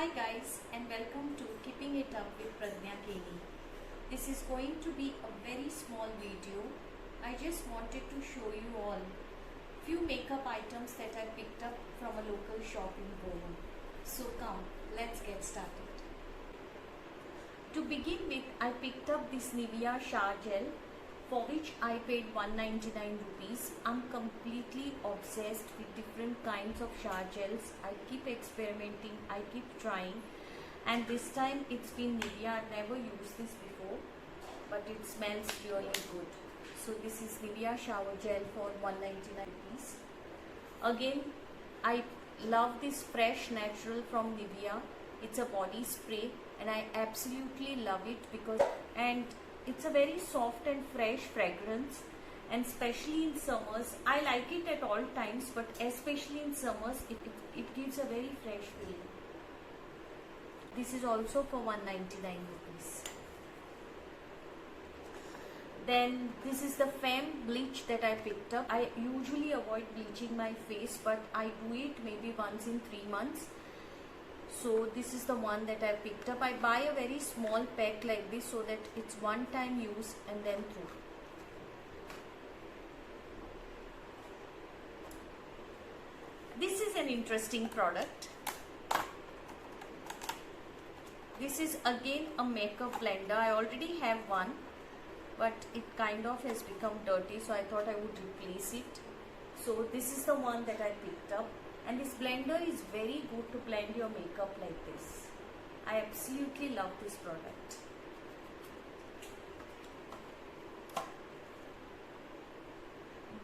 Hi guys and welcome to Keeping It Up with Pradnya Keli. This is going to be a very small video. I just wanted to show you all few makeup items that I picked up from a local shop in Goa. So come, let's get started. To begin with, I picked up this Nivea shower gel for which I paid 199 rupees. I'm completely obsessed with different kinds of shower gels. I keep experimenting, I keep trying, and this time it's been Nivea. I've never used this before, but it smells really good. So this is Nivea shower gel for 199 rupees. Again, I love this Fresh Natural from Nivea. It's a body spray and I absolutely love it because it's a very soft and fresh fragrance, and especially in summers. I like it at all times, but especially in summers it gives a very fresh feeling. This is also for 199 rupees. Then this is the Femme bleach that I picked up. I usually avoid bleaching my face, but I do it maybe once in 3 months. So this is the one that I picked up. I buy a very small pack like this so that it's one time use and then through. This is an interesting product. This is again a makeup blender. I already have one, but it kind of has become dirty, so I thought I would replace it. So this is the one that I picked up, and this blender is very good to blend your makeup like this. I absolutely love this product.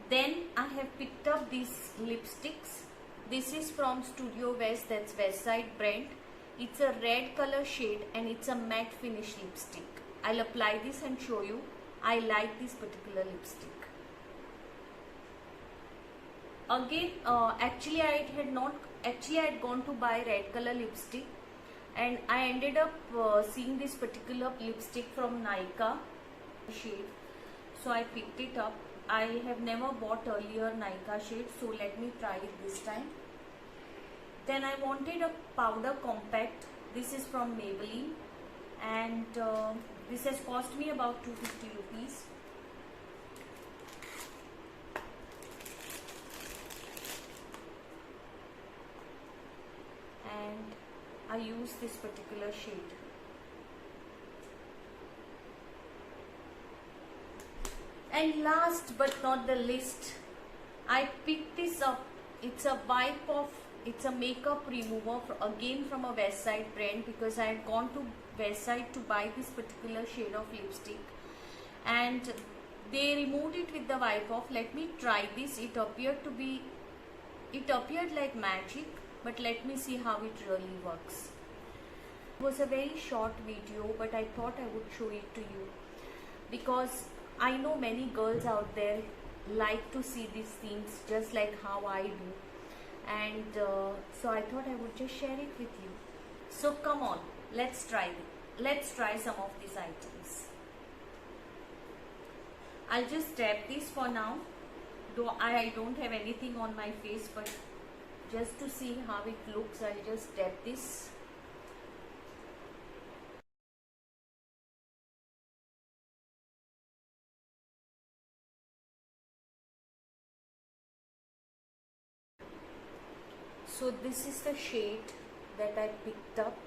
Then I have picked up these lipsticks. This is from Studio West, that's Westside brand. It's a red color shade and it's a matte finish lipstick. I'll apply this and show you. I like this particular lipstick. Again, actually I had gone to buy red color lipstick, and I ended up seeing this particular lipstick from Nykaa shade, so I picked it up. I have never bought earlier Nykaa shade, so let me try it this time. Then I wanted a powder compact. This is from Maybelline, and this has cost me about 250 rupees. And I use this particular shade. And last but not the least, I picked this up. It's a makeup remover again from a Westside brand, because I had gone to Westside to buy this particular shade of lipstick and they removed it with the wipe off. Let me try this. It appeared like magic, but let me see how it really works. It was a very short video, but I thought I would show it to you because I know many girls out there like to see these things just like how I do, and so I thought I would just share it with you. So come on, let's try some of these items. I'll just dab this for now, though I don't have anything on my face, but just to see how it looks, I'll just dab this. So this is the shade that I picked up.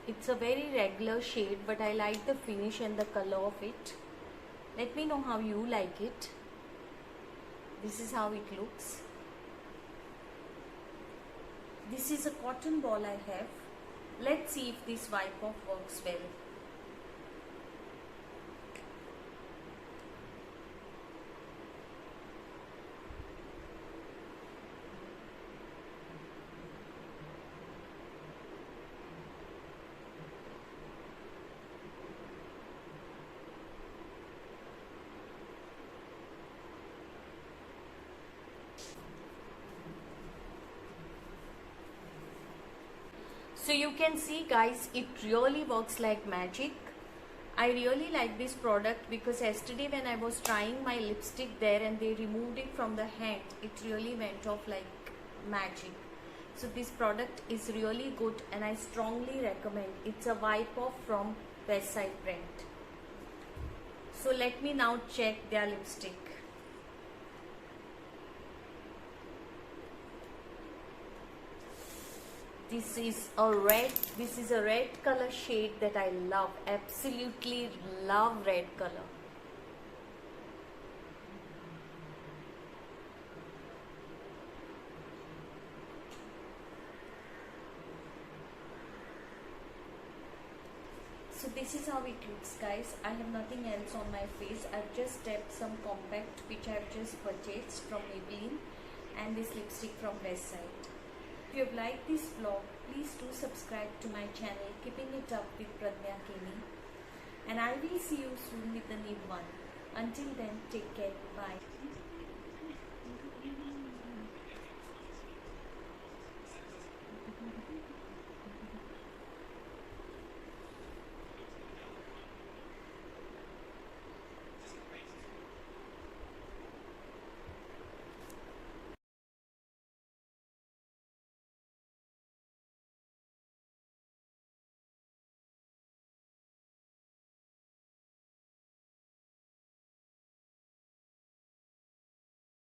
It's a very regular shade, but I like the finish and the color of it. Let me know how you like it. This is how it looks. This is a cotton ball I have. Let's see if this wipe off works well. So you can see guys, it really works like magic. I really like this product because yesterday when I was trying my lipstick there and they removed it from the hand, it really went off like magic. So this product is really good and I strongly recommend. It's a wipe off from Westside brand. So let me now check their lipstick. This is a red color shade that I love. Absolutely love red color. So this is how it looks guys. I have nothing else on my face. I've just tapped some compact which I've just purchased from Maybelline and this lipstick from Westside. If you have liked this vlog, please do subscribe to my channel Keeping It Up with Pradnya Keni, and I will see you soon with a new one. Until then, take care. Bye.